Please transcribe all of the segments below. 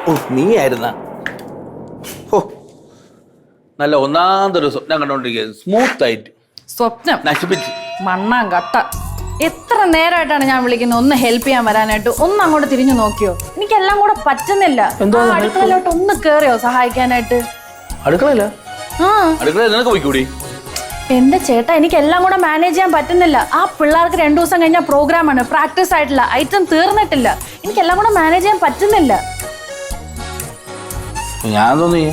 ഓ നീ ആയിരുന്ന ഓ നല്ല ഒന്നാമതൊരു സ്വപ്നം കണ്ടോണ്ടിരിക്കുക സ്മൂത്ത് ആയിട്ട് സ്വപ്നം നശിപ്പിച്ച് മണ്ണാൻ കട്ട. എത്ര നേരമായിട്ടാണ് ഞാൻ വിളിക്കുന്നത് ഒന്ന് ഹെൽപ്പ് ചെയ്യാൻ വരാനായിട്ട്. ഒന്ന് അങ്ങോട്ട് തിരിഞ്ഞു നോക്കിയോ? എനിക്കെല്ലാം കൂടെ പറ്റുന്നില്ല. അടുക്കളയിലോട്ട് ഒന്ന് കേറിയോ സഹായിക്കാനായിട്ട്? അടുക്കളയില്ല നിനക്ക് പോയിക്കൂടി. എന്റെ ചേട്ടാ എനിക്കെല്ലാം കൂടെ മാനേജ് ചെയ്യാൻ പറ്റുന്നില്ല. ആ പിള്ളേർക്ക് 2 ദിവസം കഴിഞ്ഞ പ്രോഗ്രാമാണ്, പ്രാക്ടീസ് ആയിട്ടില്ല, ഐറ്റം തീർന്നിട്ടില്ല. എനിക്കെല്ലാം കൂടെ മാനേജ് ചെയ്യാൻ പറ്റുന്നില്ല. ഞാൻ തോന്നി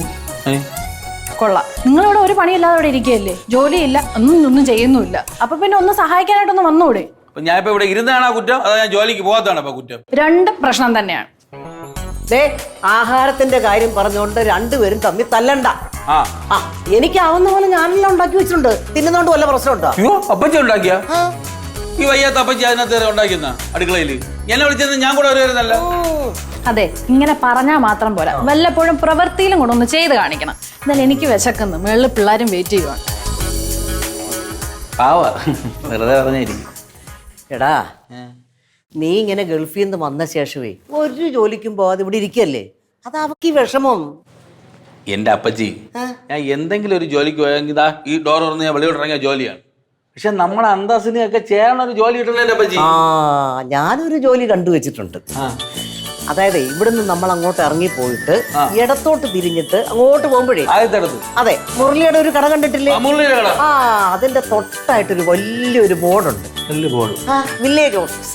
കൊള്ളാം, നിങ്ങളിവിടെ ഒരു പണിയില്ലാതെ അവിടെ ഇരിക്കുകയല്ലേ, ജോലിയില്ല, ഒന്നും ചെയ്യുന്നുമില്ല. അപ്പൊ പിന്നെ ഒന്ന് സഹായിക്കാനായിട്ടൊന്ന് വന്നൂടെ? ഞാൻ ഇപ്പൊ ഇവിടെ ഇരുന്നാണ് കുറ്റം, അതാ ഞാൻ ജോലിക്ക് പോകാത്തതാണ് കുറ്റം. 2 പ്രശ്നം തന്നെയാണ്. ആഹാരത്തിന്റെ കാര്യം പറഞ്ഞുകൊണ്ട് രണ്ടുപേരും തമ്മിൽ തല്ലണ്ട. എനിക്കാവുന്ന പോലെ ഞാനെല്ലാം ഉണ്ടാക്കി വെച്ചിട്ടുണ്ട്. തിന്നുന്നോണ്ട് വല്ല പ്രശ്നമുണ്ടോ? അപ്പച്ചി ഉണ്ടാക്കിയ ഈ വയ്യാത്ത അപ്പച്ചി അതിനകത്ത് ഉണ്ടാക്കുന്ന അടുക്കളയില് എന്നെ വിളിച്ചത് ഞാൻ കൂടെ വരുന്നല്ല. അതെ, ഇങ്ങനെ പറഞ്ഞാൽ മാത്രം പോരാ, വല്ലപ്പോഴും പ്രവൃത്തിയിലും കൂടെ ഒന്ന് ചെയ്ത് കാണിക്കണം. എന്നാലും എനിക്ക് വിശക്കുന്നു, മേളിൽ പിള്ളേരും വെയിറ്റ് ചെയ്യുവാണ്. വെറുതെ പറഞ്ഞായിരിക്കും. എടാ നീ ഇങ്ങനെ ഗൾഫിൽ നിന്ന് വന്ന ശേഷമേ ഒരു ജോലിക്കും പോവാതെ ഇവിടെ ഇരിക്കല്ലേ, അത് അവക്ക് വിഷമം. എന്റെ അപ്പച്ചി ഞാൻ എന്തെങ്കിലും ഒരു ജോലിക്ക് പോയെങ്കിൽ ഈ ഡോർ തുറന്ന് ഞാൻ വെളിയോട്ട് ഇറങ്ങിയ ജോലിയാണ്. പക്ഷെ നമ്മളെ അന്തസ്സിനെയൊക്കെ ചേർന്ന ഒരു ജോലി കിട്ടണല്ലേ അപ്പച്ചി? ഞാനൊരു ജോലി കണ്ടുവച്ചിട്ടുണ്ട്. അതായത് ഇവിടുന്ന് നമ്മൾ അങ്ങോട്ട് ഇറങ്ങിപ്പോയിട്ട് ഇടത്തോട്ട് തിരിഞ്ഞിട്ട് അങ്ങോട്ട് പോകുമ്പോഴേ അതെ മുരളിയുടെ ഒരു കട കണ്ടിട്ടില്ലേ? അതിന്റെ തൊട്ടായിട്ടൊരു വലിയൊരു ബോർഡുണ്ട്, വില്ലേജ് ഓഫീസ്.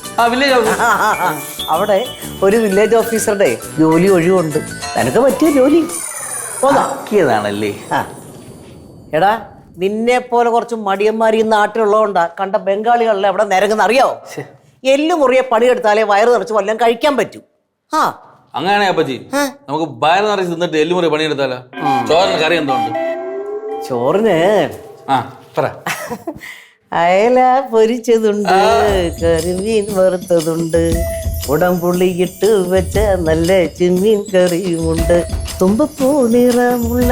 അവിടെ ഒരു വില്ലേജ് ഓഫീസറുടെ ജോലി ഒഴിവുണ്ട്. നിനക്ക് പറ്റിയ ജോലി ാണല്ലേ. എടാ നിന്നെ പോലെ കുറച്ച് മടിയന്മാർ ഈ നാട്ടിലുള്ളതുകൊണ്ടാ കണ്ട ബംഗാളികളിലെ അവിടെ നിരങ്ങുന്ന അറിയാവോ? എല്ലു മുറിയെ പണിയെടുത്താലേ വയറ് നിറച്ച് വല്ലതും കഴിക്കാൻ പറ്റൂ. അങ്ങനെ അപ്പച്ചി നമുക്ക് വയറ് നിറച്ച് തിന്നിട്ട് എല്ലുമുറി പണിയെടുത്താലോ? ചോറിന് കറി എന്തുണ്ട്? ചോറിന് അയല പൊരിച്ചതുണ്ട്, കരിമീൻ വറുത്തതുണ്ട്, ഉടമ്പുള്ളിയിട്ട് വെച്ച നല്ല ചെമ്മീൻ കറിയുമുണ്ട്, തുമ്പപ്പൂ നിറമുള്ള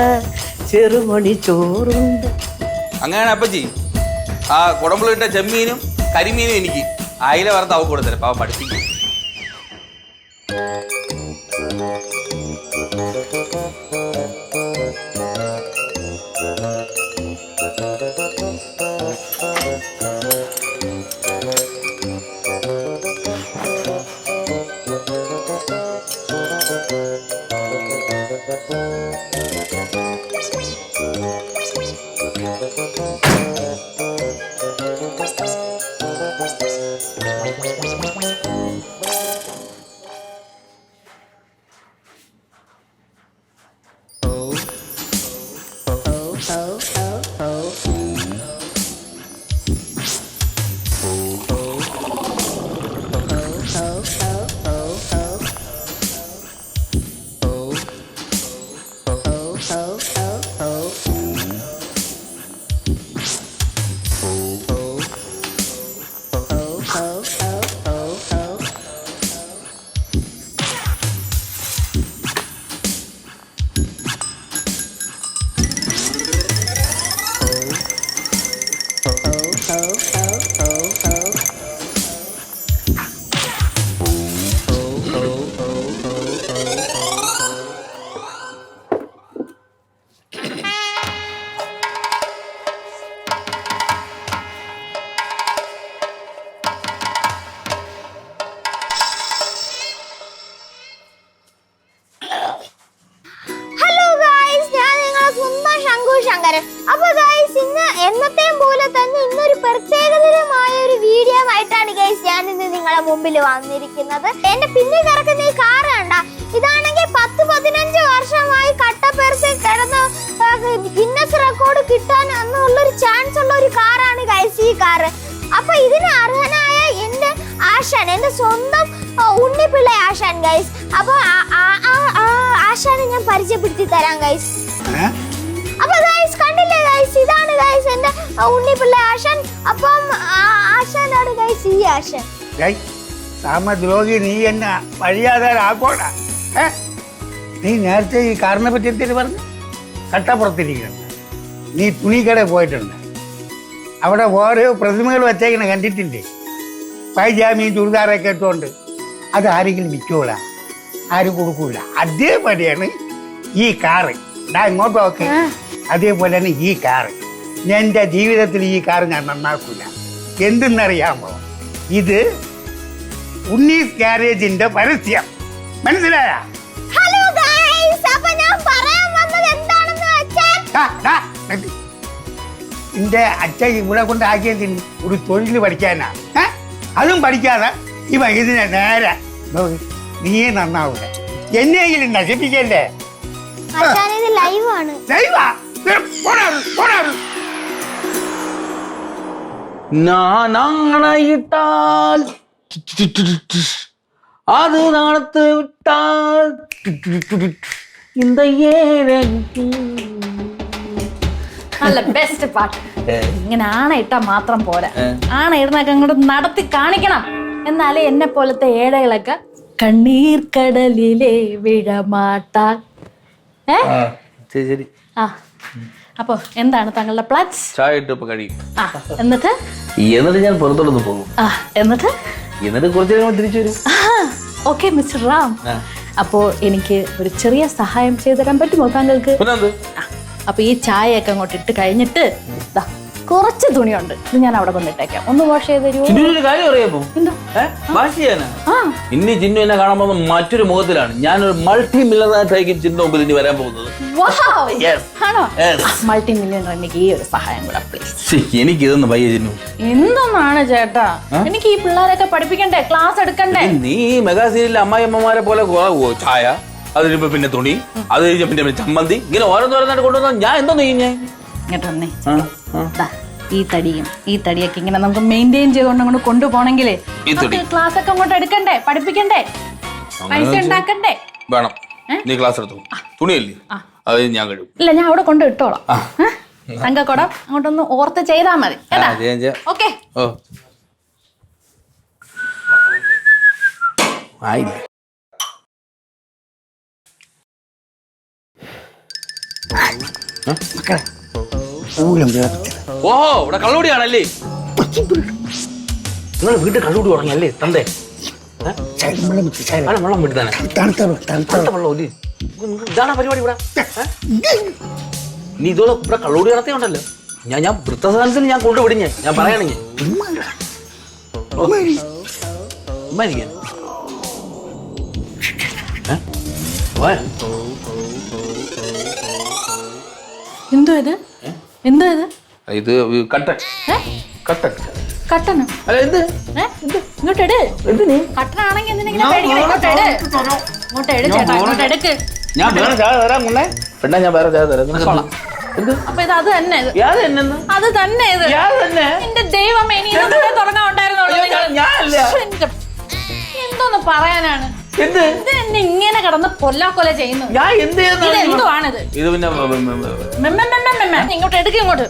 ചെറുമണി ചോറുണ്ട്. അങ്ങനെ അപ്പച്ചി ആ കുടമ്പുള്ളിട്ട ചെമ്മീനും കരിമീനും എനിക്ക് അയില വറുത്ത് അവ കൊടുത്തരാം. പാവ പഠിപ്പിക്കും. അപ്പൊ ഗൈസ് ഇന്ന് എന്നത്തെയും പോലെ തന്നെ ഇന്നൊരു പ്രത്യേകതരമായ ഒരു വീഡിയോ ആയിട്ടാണ് ഗൈസ് ഞാൻ ഇന്ന് നിങ്ങളുടെ മുമ്പിൽ വന്നിരിക്കുന്നത്. എന്റെ പിന്നിൽ കിടക്കുന്ന ഈ കാർ കണ്ട, ഇതാണെങ്കിൽ 10-15 വർഷമായി കട്ടപ്പേർസിൽ കിടന്ന് ഗിന്നസ് റെക്കോർഡ് കിട്ടാൻ എന്നുള്ളൊരു ചാൻസ് ഉള്ള ഒരു കാറാണ് ഗൈസ് ഈ കാർ. അപ്പൊ ഇതിന് അർഹനായ എന്റെ ആശാൻ, എന്റെ സ്വന്തം ഉണ്ണിപ്പിള്ള ആശാൻ ഗൈസ്. അപ്പൊ ആശാനെ ഞാൻ പരിചയപ്പെടുത്തി തരാം ഗൈസ്. അപ്പൊ ഗൈസ് കണ്ടില്ലേ ഗൈസ്, ഇതാണ് ഗൈസ് എന്റെ ഉണ്ണിപ്പിള്ള ആശാൻ. അപ്പം ആശാനാണ് ഗൈസ് ഈ ആശാൻ. സാമദ്രോഹി, നീ എന്നെ വഴിയാതാരാക്കോടാ. നീ നേരത്തെ ഈ കാറിനെ പറ്റി എന്തിനു പറഞ്ഞു? കട്ടപ്പുറത്തിരിക്കണം. നീ തുണിക്കട പോയിട്ടുണ്ട്, അവിടെ ഓരോ പ്രതിമകൾ വെച്ചേക്കണ കണ്ടിട്ടില്ലേ? പൈജാമിയും ചുരിദാറൊക്കെ ഇട്ടുകൊണ്ട്. അത് ആരെങ്കിലും വിൽക്കോളാ? ആരും കൊടുക്കൂല. അതേപോലെയാണ് ഈ കാറ്. ഇങ്ങോട്ട് നോക്ക്. അതേപോലെയാണ് ഈ കാറ്. എൻ്റെ ജീവിതത്തിൽ ഈ കാറ് ഞാൻ നന്നാക്കൂല. എന്തെന്നറിയാമോ? ഇത് ഉണ്ണീസ് ഗാരേജിന്റെ പരസ്യം. മനസ്സിലായ? ഹലോ ഗൈസ്, അപ്പോൾ ഞാൻ പറയാൻ വന്നത് എന്താണെന്ന് വെച്ചാൽ എന്റെ അച്ഛൻ ഇവിടെ കൊണ്ടാക്കിയതിന് ഒരു തൊഴിൽ പഠിക്കാനാ. അതും പഠിക്കാതെ ഇവ ഇതിനെ നേരെ നീയെ നന്നാവൂല. എന്നെങ്കിലും നശിപ്പിക്കല്ലേ? അച്ഛാ ഇത് ലൈവാണ്. നാണയിട്ടാൽ അത് നാളത്ത് വിട്ടാൽ இந்த ഏഴ് നല്ല ബെസ്റ്റ് പാട്ട്. ഇങ്ങനെ ആണയിട്ടാ മാത്രം പോരാ, ആണയിടുന്നൊക്കെ അങ്ങോട്ട് നടത്തി കാണിക്കണം. എന്നാലേ എന്നെ പോലത്തെ ഏഴകളൊക്കെ കണ്ണീർ കടലിലെ വിഴമാട്ടാൽ. ശരി. ആ അപ്പൊ എന്താണ് താങ്കളുടെ പ്ലാൻസ്? ചായ ഇട്ട് ഇപ്പൊ കഴിയും. എന്നിട്ട് ഞാൻ പുറത്തോട്ടൊന്ന് പോകും. എന്നിട്ട് കുറച്ചു നേരം തിരിച്ചു വരും. ഓക്കെ മിസ്റ്റർ റാം, അപ്പോ എനിക്ക് ഒരു ചെറിയ സഹായം ചെയ്തു തരാൻ പറ്റുമോ താങ്കൾക്ക്? അപ്പൊ ഈ ചായയൊക്കെ അങ്ങോട്ട് ഇട്ട് കഴിഞ്ഞിട്ട് കുറച്ച് തുണിയുണ്ട്, ഇത് ഞാൻ അവിടെ കൊണ്ടിട്ടേക്കാം. ഒന്ന് വാഷ് ചെയ്ത് തരുമോ? കാര്യം അറിയാമോ? വാഷ് ചെയ്യാനാ? ഇനി ചിന്നു എന്നെ കാണാൻ പോകുന്ന മറ്റൊരു മുഖത്തിലാണ്. ഞാനൊരു മൾട്ടി മില്യണറായിട്ടായിരിക്കും ചിന്നു മുമ്പിൽ ഇനി വരാൻ പോകുന്നത്. മൾട്ടി മില്യണർ, എനിക്ക് ഈ ഒരു സഹായം കൂടെ പ്ലീസ്. എനിക്ക് ഇതൊന്ന് പയ്യ ചിന്നു. എന്തൊന്നാണ് ചേട്ടാ, എനിക്ക് ഈ പിള്ളേരൊക്കെ പഠിപ്പിക്കണ്ടേ, ക്ലാസ് എടുക്കണ്ടേ? നീ മെഗാ സീരിയലിലെ അമ്മായിയമ്മമാരെ പോലെ ചായ, അത് കഴിയുമ്പോ പിന്നെ തുണി, അത് കഴിഞ്ഞ പിന്നെ ചമ്മന്തി, ഇങ്ങനെ ഓരോന്നോരോന്നായിട്ട് കൊണ്ടുവന്നാൽ ഞാൻ എന്തോ നെയ്യും. ഞാൻ ഇങ്ങോട്ടൊന്നേ, ഈ തടിയൊക്കെ ഇങ്ങനെ നമുക്ക് മെയിൻറ്റെയിൻ ചെയ്തുകൊണ്ട് അങ്ങോട്ട് കൊണ്ടുപോകണമെങ്കിലേ ക്ലാസ് ഒക്കെ അങ്ങോട്ട് എടുക്കണ്ടേ, പഠിപ്പിക്കണ്ടേ, പൈസ ഉണ്ടാക്കണ്ടേ? വേണം. നീ ക്ലാസ് എടുത്തു. തുണിയല്ലേ, അത് ഞാൻ കഴിയും. ഇല്ല, ഞാൻ അവിടെ കൊണ്ട് ഇട്ടോളാം. തങ്കക്കൊടം അങ്ങോട്ടൊന്ന് ഓർത്ത് ചെയ്താൽ മതി. ഓക്കെ. ഓഹോ, ഇവിടെ കള്ളുകൂടിയാണല്ലേ? നിങ്ങൾ വീട്ടിൽ കള്ളുകൂടി തുടങ്ങിയല്ലേ തന്തേ? വെള്ളം വിട്ടുതന്നെ, വെള്ളം ഇതാണ് പരിപാടി ഇവിടെ. നീ ഇതോടെ ഇവിടെ കള്ളുകൂടി നടത്തിയുണ്ടല്ലോ. ഞാൻ വൃത്തസാധനത്തിന് ഞാൻ കൊണ്ടുവിടിഞ്ഞ, ഞാൻ പറയണെങ്കിൽ എന്തോ ഇത്, എന്തോ ഇത്? ഇത് കട്ടൻ. കട്ടൻ കട്ടനോ? അല്ല എന്ത് ഇങ്ങോട്ട് എട്. കട്ടനാണെങ്കിൽ എന്തിനാ പേടിക്കണേ? ഇങ്ങോട്ട് എട് ചേട്ടാ, ഇങ്ങോട്ട് എടുക്ക്. ഞാൻ വേറെ ചായ തരാം മുന്നേ. പെണ്ണ ഞാൻ വേറെ ചായ തരാം. അപ്പൊ ഇത് അത് തന്നെ, അത് തന്നെ ഇത്. എന്റെ ദൈവമേ, ഇനി ഇതൊക്കെ തുടങ്ങാൻ ഉണ്ടായിരുന്നുള്ളൂ. എന്തോന്ന് പറയാനാണ്? ഇത് എന്നെ ഇങ്ങനെ കിടന്ന് കൊല്ലാക്കൊല ചെയ്യുന്നു. എന്തുവാണിത്? ഇങ്ങോട്ട് എടുക്കും, ഇങ്ങോട്ട്.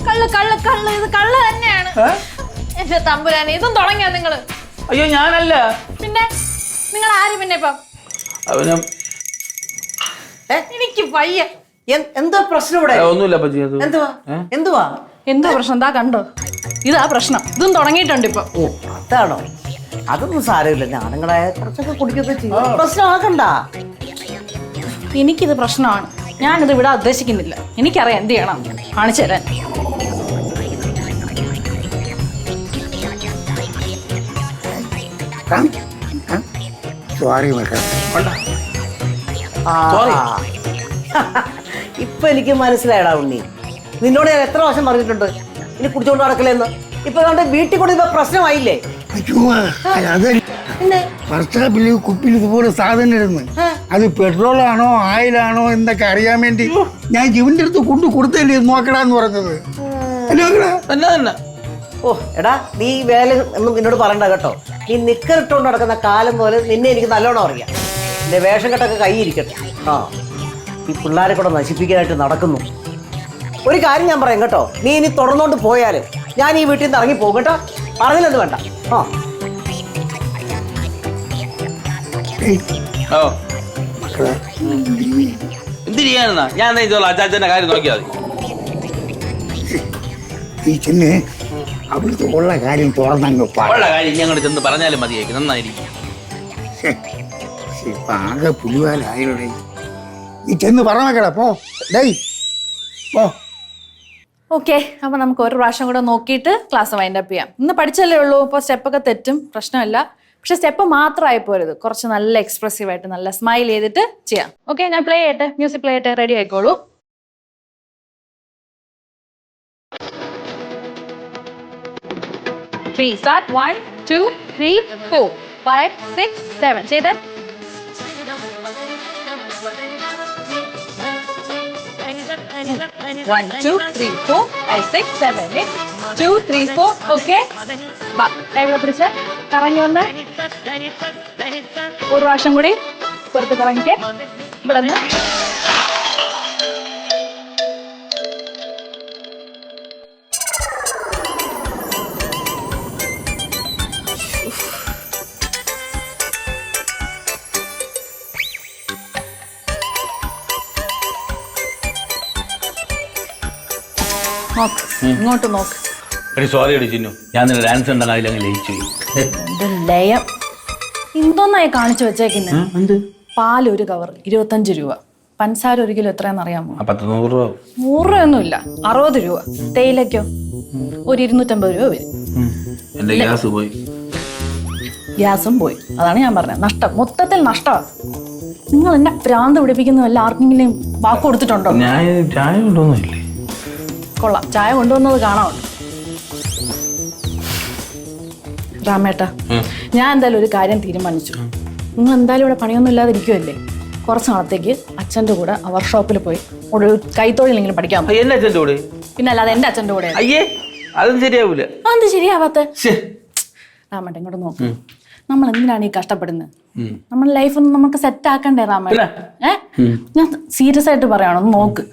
കള്ള് കള്ള് കള്ള്, ഇത് കള്ള് തന്നെയാണ്. എന്റെ തമ്പുരാനെ, ഇതും തുടങ്ങിയാ നിങ്ങള്? അയ്യോ ഞാനല്ല. പിന്നെ നിങ്ങൾ ആര്? പിന്നെ ഇപ്പം എനിക്ക് വയ്യ. എന്താ പ്രശ്നം ഇവിടെ? ഒന്നുമില്ല. എന്തുവാ പ്രശ്നം? എന്താ കണ്ടോ, ഇതാ പ്രശ്നം. ഇതും തുടങ്ങിയിട്ടുണ്ട് ഇപ്പൊ. ഓ അതാണോ? അതൊന്നും സാരമില്ല, ഞാനിങ്ങളെ കുറച്ചൊക്കെ കുടിക്കൊക്കെ ചെയ്യും. പ്രശ്നമാക്കണ്ട. എനിക്കിത് പ്രശ്നമാണ്. ഞാനിത് വിടാൻ ഉദ്ദേശിക്കുന്നില്ല. എനിക്കറിയാം എന്ത് ചെയ്യണം, കാണിച്ചു തരാൻ. ഇപ്പൊ എനിക്ക് മനസ്സിലായടാ ഉണ്ണി, നിന്നോട് ഞാൻ എത്ര വർഷം പറഞ്ഞിട്ടുണ്ട് ഇനി കുടിച്ചോണ്ട് നടക്കലെന്ന്. ഇപ്പൊ കണ്ട് വീട്ടിൽ കൊണ്ട് ഇപ്പൊ പ്രശ്നമായില്ലേ? വർഷാപ്പില് കുപ്പിൽ ഇതുപോലെ സാധനം ഇരുന്ന്, അത് പെട്രോളാണോ ഓയിലാണോ എന്നൊക്കെ അറിയാൻ വേണ്ടി ഞാൻ ജീവന്റെ അടുത്ത് കൊണ്ടു കൊടുത്തല്ലേ നോക്കടാന്ന് പറഞ്ഞത്. ഓ എടാ, നീ വേല ഒന്നും എന്നോട് പറയണ്ട കേട്ടോ. നീ നിക്കറിട്ടോണ്ട് നടക്കുന്ന കാലം പോലെ നിന്നെ എനിക്ക് നല്ലോണം അറിയാം. എന്റെ വേഷം കെട്ടൊക്കെ കൈയിരിക്കട്ടെ. ഈ പിള്ളേരെ കൂടെ നശിപ്പിക്കാനായിട്ട് നടക്കുന്നു. ഒരു കാര്യം ഞാൻ പറയാം കേട്ടോ, നീ ഇനി തുടർന്നോണ്ട് പോയാല് ഞാൻ ഈ വീട്ടിൽ നിന്ന് ഇറങ്ങി പോകും കേട്ടോ. പറഞ്ഞില്ലെന്ന് വേണ്ട. എന്ത് ചെയ്യാനാ? ഞാൻ അച്ചാച്ചന്റെ കാര്യം നോക്കിയാൽ മതി. ഈ ചെന്ന് അവിടുത്തെ ഉള്ള കാര്യം തുറന്നങ്ങ് ഉള്ള കാര്യം ഞങ്ങൾ ചെന്ന് പറഞ്ഞാലും മതിയായിരിക്കും, നന്നായിരിക്കും. ഇപ്പൊ ആകെ പുലിവാലായോടെ. നീ ചെന്ന് പറഞ്ഞേക്കടാ പോ. ഡേയ് പോ. ഓക്കെ, അപ്പൊ നമുക്ക് ഒരു പ്രാവശ്യം കൂടെ നോക്കിയിട്ട് ക്ലാസ് വൈൻഡ് അപ്പ് ചെയ്യാം. ഇന്ന് പഠിച്ചല്ലേ ഉള്ളൂ, ഇപ്പോൾ സ്റ്റെപ്പൊക്കെ തെറ്റും, പ്രശ്നമല്ല. പക്ഷെ സ്റ്റെപ്പ് മാത്രമായി പോരുത്, കുറച്ച് നല്ല എക്സ്പ്രസീവ് ആയിട്ട് നല്ല സ്മൈൽ ചെയ്തിട്ട് ചെയ്യാം. ഓക്കെ, ഞാൻ പ്ലേ ചെയ്യട്ടെ, മ്യൂസിക് പ്ലേ ചെയ്യട്ടെ, ready ആയിക്കോളൂ. Start 1, 2, 3, 4, 5, 6, 7. Say that. 1, 2, 3, 4, 5, 6, 7, 8, 2, 3, 4. Okay. ബാ, ഇവിടെ പിടിച്ച് കറങ്ങി വന്ന് ഒരു പ്രാവശ്യം കൂടി പുറത്ത് കറങ്ങിക്ക്. ഇവിടെ നിന്ന് നോക്ക്, ഇങ്ങോട്ട് നോക്ക്. സോറി അടി ചിന്നു, ഞാൻ നിന്റെ ഡാൻസ് ഉണ്ടെങ്കിൽ അതിലങ്ങ് ലയിച്ചു. ഇത് ലയം എന്തോന്നായി കാണിച്ചു വെച്ചേക്കുന്നത്? പാല് ഒരു കവർ 25 രൂപ, പഞ്ചസാര 1 കിലോ എത്രയാണെന്ന് അറിയാമോ? 100 രൂപ. 100 രൂപയൊന്നുമില്ല, 60 രൂപ. തേയിലക്കോ ഒരു 250 രൂപ വരും. എന്റെ ഗ്യാസ് പോയി. ഗ്യാസും പോയി, അതാണ് ഞാൻ പറഞ്ഞത്. നഷ്ടം, മൊത്തത്തിൽ നഷ്ടമാണ്. നിങ്ങൾ എന്നെ പ്രാന്ത് പിടിപ്പിക്കുന്ന വല്ല ആർക്കെങ്കിലും വാക്ക് കൊടുത്തിട്ടുണ്ടോ? ഞാൻ ചായ കൊണ്ടൊന്നുമില്ലേ. കൊള്ളാം, ചായ കൊണ്ടുവന്നത് കാണാറുണ്ട്. രാമേട്ടാ, ഞാൻ എന്തായാലും ഒരു കാര്യം തീരുമാനിച്ചു. നിങ്ങൾ എന്തായാലും ഇവിടെ പണിയൊന്നും ഇല്ലാതിരിക്കുമല്ലേ, കുറച്ച് നാളത്തേക്ക് അച്ഛൻ്റെ കൂടെ വർക്ക്ഷോപ്പിൽ പോയി ഒരു കൈത്തൊഴിലെങ്കിലും പഠിക്കാൻ. എന്റെ അച്ഛൻ്റെ കൂടെ? പിന്നെ അല്ലാതെ എന്റെ അച്ഛൻ്റെ കൂടെ. അയ്യേ, അതൊന്നും ശരിയാവൂല. അതെന്ത് ശരിയാവാത്ത? രാമേട്ട ഇങ്ങോട്ട് നോക്കും. നമ്മൾ എന്തിനാണ് ഈ കഷ്ടപ്പെടുന്നത്? നമ്മുടെ ലൈഫൊന്നും നമുക്ക് സെറ്റ് ആക്കണ്ടേ രാമേട്ട? ഞാൻ സീരിയസ് ആയിട്ട് പറയണം, ഒന്ന് നോക്ക്.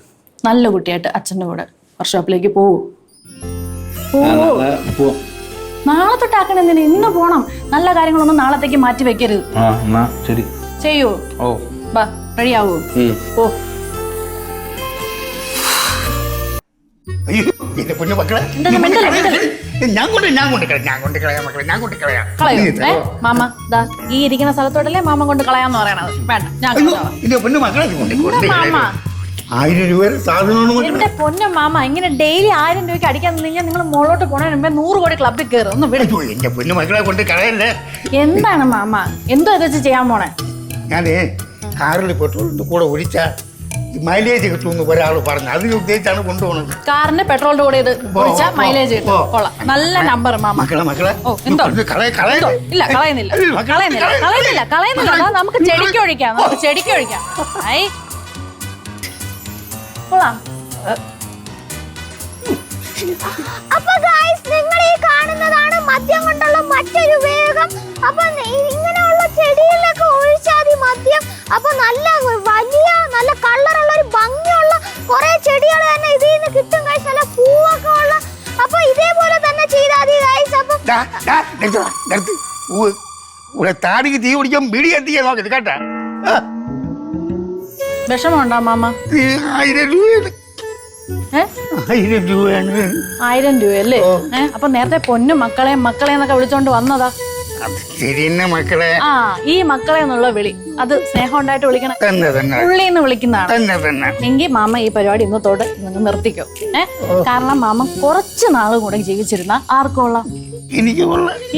നല്ല കുട്ടിയായിട്ട് അച്ഛൻ്റെ കൂടെ വർക്ക്ഷോപ്പിലേക്ക് പോവൂ. നാളെ തൊട്ടാക്കണെന്തിന്? ഇന്ന് പോണം. നല്ല കാര്യങ്ങളൊന്നും നാളത്തേക്ക് മാറ്റി വെക്കരുത്. ചെയ്യൂ. ബാ, റെഡി ആവൂ. ഓ മാമ ദാ ഈ ഇരിക്കുന്ന സ്ഥലത്തോട്ടല്ലേ മാമ കൊണ്ട് കളയാന്ന് പറയണത്. വേണ്ട, ഞാൻ മാമ 1000 രൂപ സാധനമാണ്. എന്റെ പൊന്നു മാമ, ഇങ്ങനെ ഡെയിലി 1000 രൂപയ്ക്ക് അടിക്കാൻ നിന്നാൽ നിങ്ങൾ മുകളോട്ട് പോണതിന് മുമ്പേ 100 കോടി ക്ലബിൽ കയറും. ഒന്ന് വിളിച്ചു. എന്റെ പൊന്നു മക്കളെ കൊണ്ട് കളയല്ലേ. എന്താണ് മാമ, എന്തോ വെച്ച് ചെയ്യാൻ പോണേ? ഞാനേ കാറിൽ പെട്രോളിന്റെ കൂടെ ഒഴിച്ചാ മൈലേജ് കിട്ടുമെന്ന് ഒരാൾ പറഞ്ഞു, അതിന് ഉദ്ദേശിച്ചാണ് കൊണ്ടുപോകുന്നത്. കാറിന്റെ പെട്രോളിന്റെ കൂടെ ഇത് ഒഴിച്ചാൽ മൈലേജ് കിട്ടും. കൊള്ളാം, നല്ല നമ്പർ മാമ. മക്കളെ ഓ എന്തോ ഇല്ല, കളയുന്നില്ല. നമുക്ക് ചെടിക്ക് ഒഴിക്കാം, ഐ കൊള്ളാം. അപ്പൊ ഗൈസ്, നിങ്ങൾ ഈ കാണുന്നതാണ് മദ്യം കൊണ്ടുള്ള മറ്റൊരു ഉപയോഗം. അപ്പൊ ഇങ്ങനെയുള്ള ചെടികളിലൊക്കെ ഒഴിച്ചാൽ മദ്യം, അപ്പൊ നല്ല വലിയ നല്ല കളറുള്ള ഒരു ഭംഗിയുള്ള കുറെ ചെടികൾ തന്നെ ഇതിൽ നിന്ന് കിട്ടും ഗൈസ്, നല്ല പൂവൊക്കെ ഉള്ള. അപ്പൊ ഇതേപോലെ തന്നെ ചെയ്താൽ മതി ഗൈസ്. അപ്പൊ താടിക്ക് തീ പിടിക്കാൻ ബിടി എത്തിയാ നോക്കരുത് കേട്ടാ. വിഷമമുണ്ടോ മാമ? 1000 രൂപയാണ്. 1000 രൂപയാണ്. 1000 രൂപയല്ലേ? അപ്പൊ നേരത്തെ പൊന്നു മക്കളെ എന്നൊക്കെ വിളിച്ചോണ്ട് വന്നതാ. മക്കളെ, ആ ഈ മക്കളെ എന്നുള്ള വിളി അത് സ്നേഹം ഉണ്ടായിട്ട് വിളിക്കണം, ഉള്ളിന്ന് വിളിക്കുന്നതാണ്. എങ്കിൽ മാമ ഈ പരിപാടി ഇന്നത്തോട് നിങ്ങൾ നിർത്തിക്കോ. കാരണം മാമ കുറച്ച് നാള് കൂടെ ജീവിച്ചിരുന്ന ആർക്കും കൊള്ളാം,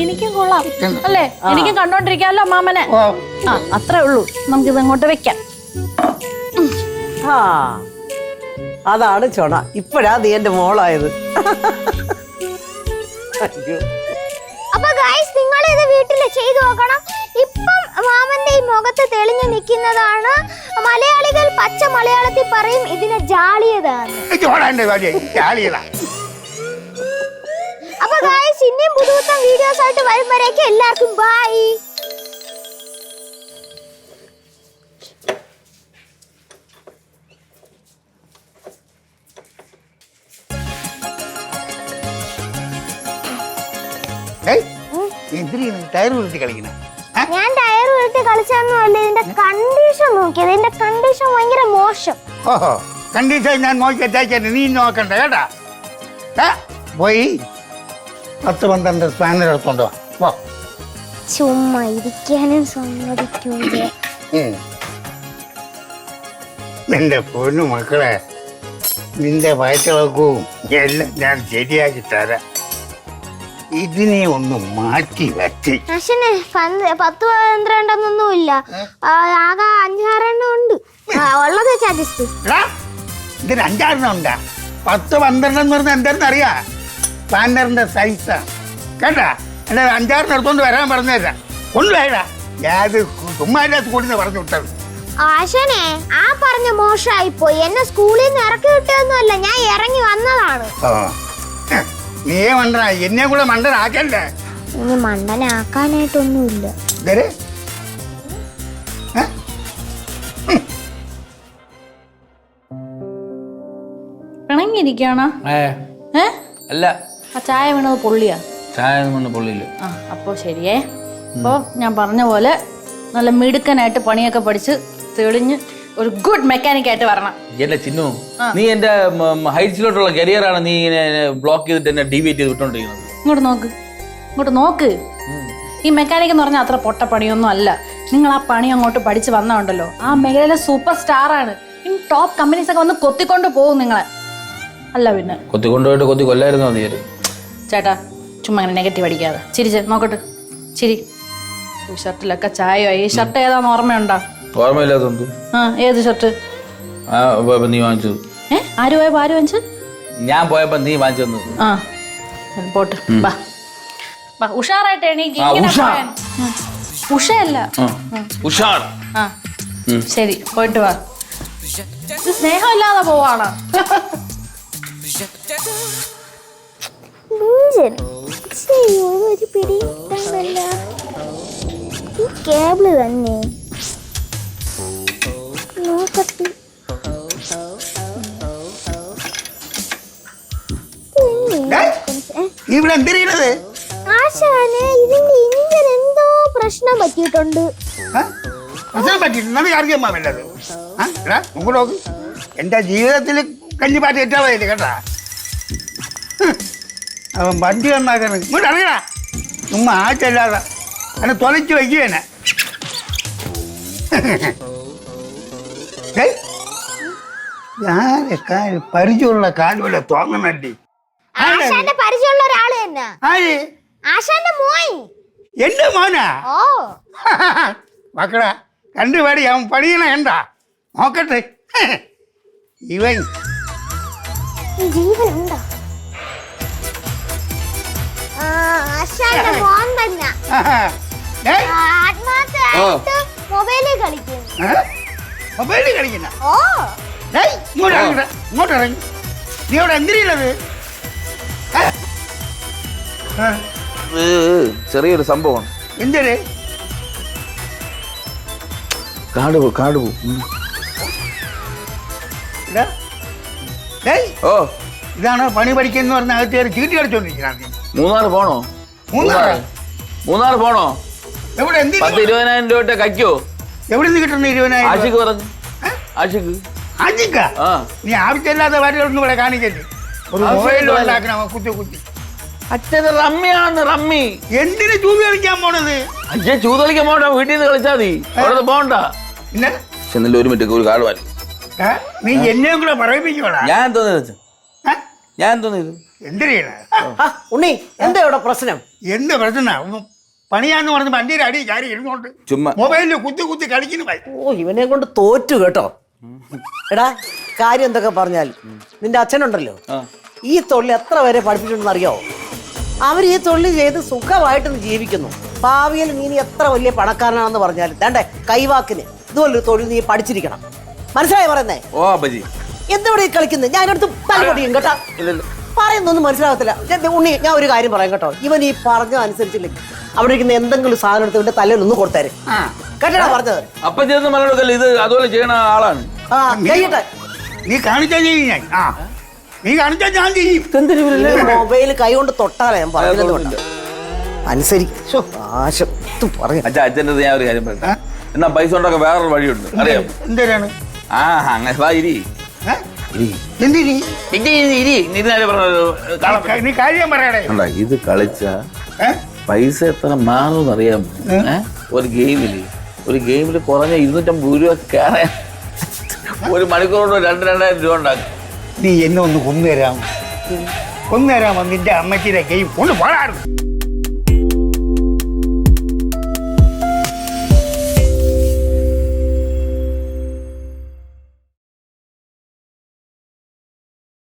എനിക്കും കൊള്ളാം അല്ലേ? എനിക്കും കണ്ടോണ്ടിരിക്കാമല്ലോ മാമനെ. ആ അത്രേ ഉള്ളൂ, നമുക്കിത് അങ്ങോട്ട് വെക്കാം. ആ അതാണ് ചൊണ. ഇപ്പഴാ നീ എന്റെ മോളായത്. അപ്പൊ ഗൈസ്, നിങ്ങൾ ഇത് വീട്ടിൽ ചെയ്തു നോക്കണം. ഇപ്പം മാമന്റെ ഈ മുഖത്ത് തെളിഞ്ഞു നിൽക്കുന്നതാണ്. മലയാളികൾ പച്ച മലയാളത്തിൽ പറയും ഇതിനെ ജാളിയതാണ്. അപ്പൊ ഗൈസ്, ഇനിയും പുതുപുത്തൻ വീഡിയോസ് ആയിട്ട് വരുമ്പോഴേക്കും എല്ലാവർക്കും ബൈ. ടയർ ഉരുട്ടി കളിക്കണേ? ഞാൻ ടയർ ഉരുട്ടി കളിച്ചൊന്നുമല്ല, ഇതിന്റെ കണ്ടീഷൻ നോക്കിയത്. ഇതിന്റെ കണ്ടീഷൻ ഭയങ്കര മോശം. ഓഹോ, കണ്ടീഷൻ ഞാൻ നോക്കി നീ നോക്കണ്ട കേട്ടാ. പോയി 10-12 സ്പാനർ എടുത്തോണ്ടോ. ചുമ്മാ ഇരിക്കാനും സമ്മതിക്കൂല. നിന്റെ പൊന്നു മക്കളെ, നിന്റെ വയറ്റിളക്കവും എല്ലാം ഞാൻ ശരിയാക്കി തരാം. ഇതിനെ ഒന്ന് മാറ്റി വെച്ച്. അച്ഛനെ 10-12 ഇല്ല, ആകെ 5-6 ഉണ്ട്. ഉള്ളത് വെച്ച് അഡ്ജസ്റ്റ്. ഇതിന് 5-6 ഉണ്ടാ. 10-12 എന്ന് പറഞ്ഞാൽ എന്താണെന്ന് അറിയാ? പാൻഡറിന്റെ സൈസാ കേട്ടാ. എന്നെ 5-6 എടുത്തോണ്ട് വരാൻ പറഞ്ഞേരാ. കൊണ്ടുപോയടാ. ഞാത് ചുമ്മാല്ലാത്ത കൂടി പറഞ്ഞു വിട്ടത്. ആശനെ ആ പറഞ്ഞ മോശമായി പോയി. എന്നെ സ്കൂളിൽ നിന്ന് ഇറക്കി വിട്ടതൊന്നുമല്ല, ഞാൻ ഇറങ്ങി വന്നതാണ്. നീ മണ്ടന, എന്നെ കൂടെ മണ്ടനാക്കല്ലേ. ഇനി മണ്ടനാക്കാനായിട്ടൊന്നുമില്ല. പിണങ്ങിയിരിക്കാണോ? അല്ല, ആ ചായ വീണത് പൊള്ളിയാ? ചായ പൊള്ളിയില്ല. ആ അപ്പൊ ശരിയേ. അപ്പൊ ഞാൻ പറഞ്ഞ പോലെ നല്ല മിടുക്കനായിട്ട് പണിയൊക്കെ പഠിച്ച് തെളിഞ്ഞ് ഒരു ഗുഡ് മെക്കാനിക് ആയിട്ട് വരണം. എന്റെ ചിന്നു, നീ എന്റെ ഹൈറ്റ്സിലോട്ടുള്ള കരിയറാണ് നീ ഇങ്ങനെ ബ്ലോക്ക് ചെയ്തിട്ട് എന്നെ ഡീവിയേറ്റ് ചെയ്ത് വിട്ടോണ്ടിരിക്കുന്നത്. ഇങ്ങോട്ട് നോക്ക്. ഈ മെക്കാനിക് എന്ന് പറഞ്ഞാൽ അത്ര പൊട്ട പണിയൊന്നും അല്ല. നിങ്ങൾ ആ പണി അങ്ങോട്ട് പഠിച്ച് വന്നോണ്ടല്ലോ, ആ മേഖലയിലെ സൂപ്പർ സ്റ്റാർ ആണ്. ഇനി ടോപ്പ് കമ്പനീസ് ഒക്കെ വന്ന് കൊത്തിക്കൊണ്ട് പോകും നിങ്ങളെ. അല്ല പിന്നെ കൊത്തിക്കൊണ്ടുപോയിട്ട് കൊത്തി കൊല്ലായിരുന്നു നീ. ചേട്ടാ ചുമ്മാ അങ്ങനെ നെഗറ്റീവ് അടിക്കാതെ ചിരിച്ച് നോക്കട്ടെ. ചിരി. ഈ ഷർട്ടിലൊക്കെ ചായയോ? ഈ ഷർട്ട് ഏതാന്ന് ഓർമ്മയുണ്ടോ? ഓർമ്മയില്ലാത്ത. ആ ഏത് ഷർട്ട്? നീ വാങ്ങിച്ചത്. ആര് പോയപ്പോ ആര് വാങ്ങിച്ചു? ഞാൻ പോയപ്പോ നീ വാങ്ങിച്ചു. ആ പോട്ട്. ബാ ബാ ഉഷാറായിട്ട് എണീക്ക്. ഉഷയല്ല, ഉഷാർ. ആ ശരി, പോയിട്ട് വാ. ഇത് സ്നേഹമില്ലാതെ പോവാണ്. ഒരു പിടി ഈ കേബിള് തന്നെ നോക്കട്ടെ. ഇവിടെ എന്തിനാണ് ആശാനെ, ഇതിന്റെ ഇഞ്ചിന് എന്തോ പ്രശ്നം പറ്റിയിട്ടുണ്ട്. എന്റെ ജീവിതത്തിൽ കഞ്ഞിപ്പാറ്റ് ഏറ്റാതായില്ലേ കേട്ടാ. അവൻ വണ്ടി ഉണ്ടാക്കണം. ഇങ്ങോട്ട് അറിയണ ചുമ്മാ ആച്ചല്ലാതെ എന്നെ തൊലച്ച് വയ്ക്കുവേനെ. ഞാൻ പരിചയമുള്ള കാലുപോലെ തോന്നണല്ലേ. ആശാന്റെ പരിചയമുള്ള ഒരാള് തന്നെ. ആര്? ആശാന്റെ മോൻ. എന്റെ മോനാ? ഓ മക്കളാ, കണ്ടുപേടി അവൻ പണിയണ കണ്ടാ. നോക്കട്ടെ ഇവൻ ജീവനുണ്ടോ? ആശാന്റെ മോൻ തന്നെ. ആത്മാർത്ഥമായിട്ട് മൊബൈലിൽ കളിക്കുന്നു. മൊബൈലിൽ കളിക്കുന്ന? ഓ ഇങ്ങോട്ട് ഇറങ്ങി. നീ അവിടെ എന്തിനുള്ളത്? ചെറിയൊരു സംഭവമാണ്. എന്തിന്? കാട് പോ. ഓ, ഇതാണ് പണി പഠിക്കുന്ന പറഞ്ഞ അകത്ത് കയറി ചീട്ടി കളിച്ചോണ്ടിരിക്കുന്ന. മൂന്നാർ പോണോ? മൂന്നാർ പോണോ? എവിടെ? 10-20,000 രൂപ കയ്ക്കോ? എവിടെ നിന്ന് കിട്ടുന്ന 20,000? ആഷിക്ക് പറഞ്ഞു. ആഷിക്ക? നീ ആവശ്യമില്ലാത്ത കാര്യങ്ങളൊന്നും ഇവിടെ കാണിക്കല്ലേ. ഒരു മൊബൈലിൽ ഉണ്ടാക്കണം കുത്തി. അച്ഛന് റമ്മിയാണ്, റമ്മി. എന്തിന് ചൂത് കളിക്കാൻ പോണത്? അച്ഛൻ ചൂത് കളിക്കാൻ പോണ്ട, വീട്ടിൽ നിന്ന് കളിച്ചാൽ മതി. അവിടെ പോണ്ട. പിന്നെ ചെന്നില്ല, ഒരു മിനിറ്റ് ഒരു കാട് വാരി. നീ എന്നെയും കൂടെ പറയിപ്പിക്കോടാ. ഞാൻ തോന്നിയത് എന്തിനാ ഉണ്ണി? എന്താ ഇവിടെ പ്രശ്നം? എന്ത് പ്രശ്നം? പണിയാന്ന് പറഞ്ഞ് വണ്ടിയുടെ അടി ചാരി ഇരുന്നോണ്ട് ചുമ്മാ മൊബൈലിൽ കുത്തി കളിക്കുന്നു. ഓ, ഇവനെ കൊണ്ട് തോറ്റു കേട്ടോ. എടാ, കാര്യം എന്തൊക്കെ പറഞ്ഞാലും നിന്റെ അച്ഛനുണ്ടല്ലോ, ഈ തൊഴിൽ എത്ര പേരെ പഠിപ്പിച്ചിട്ടുണ്ടെന്ന് അറിയാവോ? അവർ ഈ തൊഴിൽ ചെയ്ത് സുഖമായിട്ട് ജീവിക്കുന്നു. ഭാവിയിൽ നീ എത്ര വലിയ പണക്കാരനാണെന്ന് പറഞ്ഞാലും വേണ്ടേ, കൈവാക്കിന് ഇതുപോലൊരു തൊഴിൽ നീ പഠിച്ചിരിക്കണം. മനസ്സിലായി പറയുന്നേ? ഓ അപ്പജി, എന്തിവിടെ കളിക്കുന്നത്? ഞാൻ എടുത്ത് തലപൊടിയും കേട്ടോ. പറയുന്നൊന്നും മനസ്സിലാകത്തില്ല. ഉണ്ണി, ഞാൻ ഒരു കാര്യം പറയാം കേട്ടോ. ഇവൻ ഈ പറഞ്ഞ അനുസരിച്ചില്ലെങ്കിൽ അവിടെ ഇരിക്കുന്ന എന്തെങ്കിലും സാധനം എടുത്ത് ഇവന്റെ തലയിൽ ഒന്ന് കൊടുത്തേരെ. കേട്ടാ പറഞ്ഞത്? അപ്പജി ഇത് അതുപോലെ ചെയ്യണ ആളാണ്. ചെയ്യട്ടെ. നീ കാണിച്ചാ ചെയ്യും ഞാൻ. നീ കാണിച്ചാ ഞാൻ ചെയ്യും. മൊബൈൽ കൈ കൊണ്ട് തൊട്ടാലേ ഞാൻ പറഞ്ഞില്ല. അനുസരിക്കും. അച്ഛൻ്റെ ഞാൻ ഒരു കാര്യം പറയട്ടെ. എന്നാ പൈസ കൊണ്ടൊക്കെ വേറൊരു വഴിയുണ്ട്, അറിയാം. എന്തേരാണ്? അങ്ങനെ വാ, ഇരി. നീ കാര്യം പറയണേ. ഇത് കളിച്ച പൈസ എത്ര മാറുമെന്ന് അറിയാമോ? ഒരു ഗെയിമില് ഒരു ഗെയിമിൽ കുറഞ്ഞ 250 രൂപ കയറാൻ ഒരു മണിക്കൂർ കൊണ്ട് 2,000 രൂപ ഉണ്ടാക്കും. നീ എന്നെ ഒന്ന് കൊന്നുതരാമോ? കൊന്നുതരാമോ? നിന്റെ അമ്മച്ചിയുടെ ഗെയിം കൊണ്ട് പോരാടും.